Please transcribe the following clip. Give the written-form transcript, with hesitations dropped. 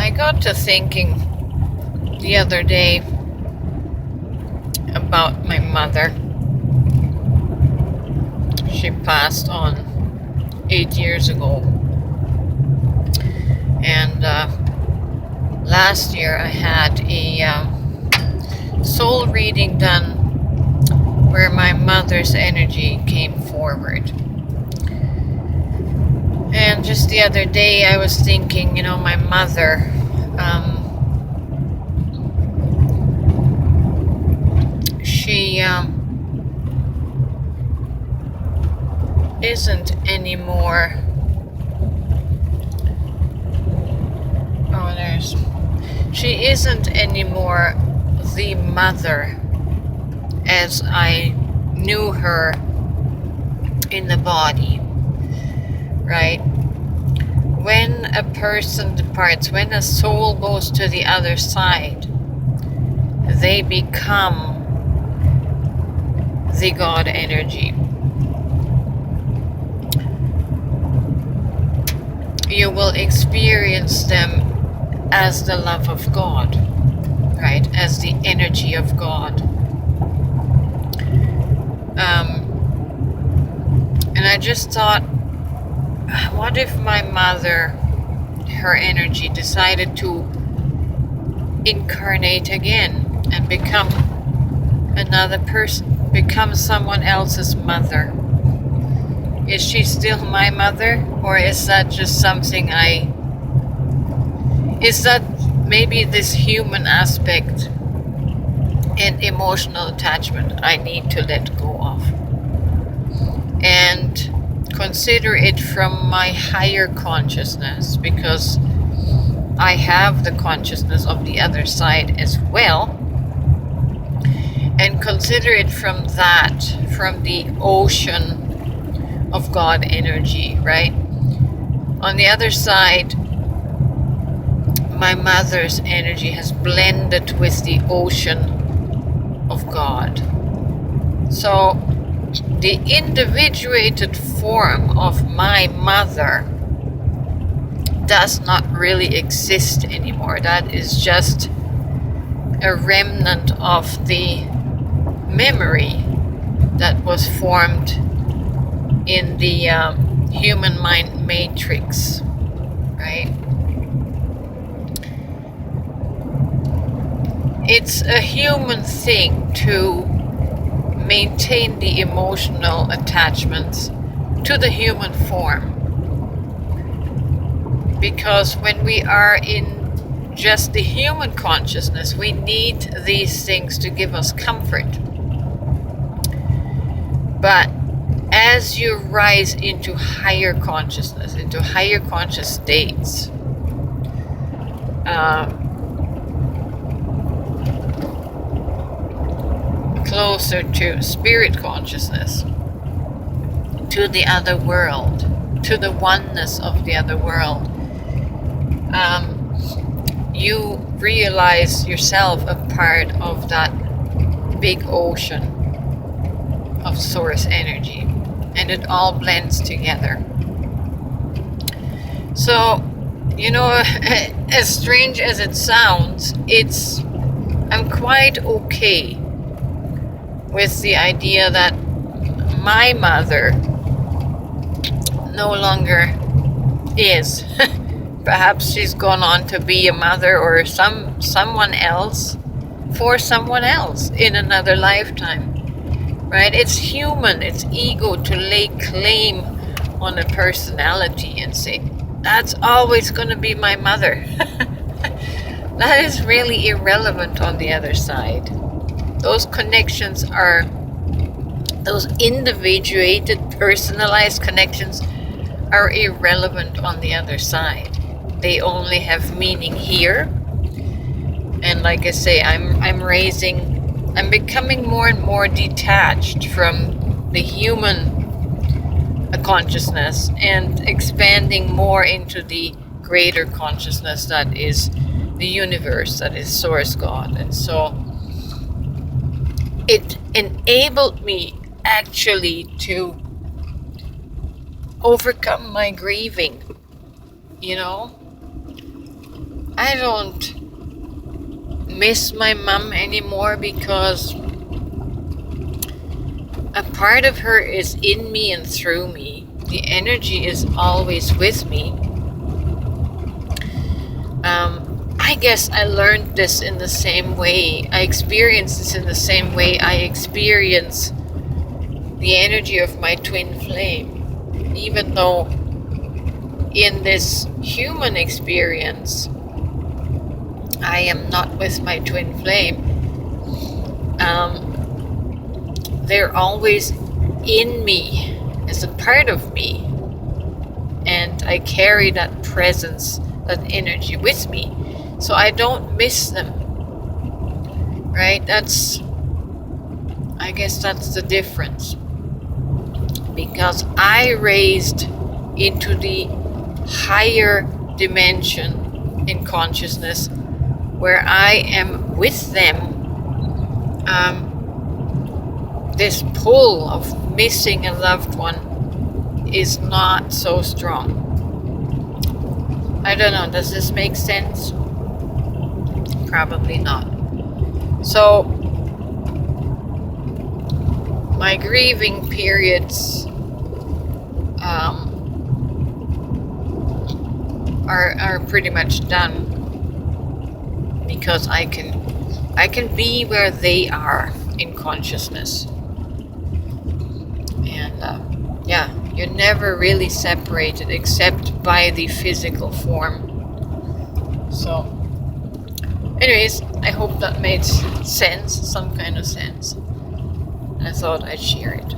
I got to thinking the other day about my mother. She passed on 8 years ago. And last year I had a soul reading done where my mother's energy came forward. And just the other day I was thinking, my mother, she isn't anymore. She isn't anymore the mother as I knew her in the body, right? When a person departs, when a soul goes to the other side, they become the God energy. You will experience them as the love of God, right? As the energy of God. And I just thought, what if my mother, her energy, decided to incarnate again and become another person, become someone else's mother? Is she still my mother, or is that just something is that maybe this human aspect and emotional attachment I need to let go of and consider it from my higher consciousness, because I have the consciousness of the other side as well, and consider it from the ocean of God energy, right? On the other side, my mother's energy has blended with the ocean of God. So the individuated form of my mother does not really exist anymore. That is just a remnant of the memory that was formed in the human mind matrix, right? It's a human thing to maintain the emotional attachments to the human form, because when we are in just the human consciousness, we need these things to give us comfort. But as you rise into higher consciousness, into higher conscious states, closer to spirit consciousness, to the other world, to the oneness of the other world, you realize yourself a part of that big ocean of source energy, and it all blends together. So, as strange as it sounds, I'm quite okay with the idea that my mother no longer is. Perhaps she's gone on to be a mother or someone else for someone else in another lifetime, right? It's human, it's ego to lay claim on a personality and say, that's always going to be my mother. That is really irrelevant on the other side. Those connections those individuated, personalized connections are irrelevant on the other side. They only have meaning here. And like I say, I'm becoming more and more detached from the human consciousness and expanding more into the greater consciousness that is the universe, that is Source God. And so it enabled me actually to overcome my grieving, I don't miss my mom anymore because a part of her is in me and through me. The energy is always with me. I guess I learned this in the same way. I experienced this in the same way I experience the energy of my twin flame. Even though in this human experience, I am not with my twin flame, they're always in me as a part of me, and I carry that presence, that energy with me, so I don't miss them, right? I guess that's the difference, because I raised into the higher dimension in consciousness where I am with them. This pull of missing a loved one is not so strong. I don't know, does this make sense? Probably not. So, my grieving periods are pretty much done, because I can be where they are in consciousness. And yeah, you're never really separated except by the physical form. So anyways, I hope that made sense, some kind of sense. I thought I'd share it.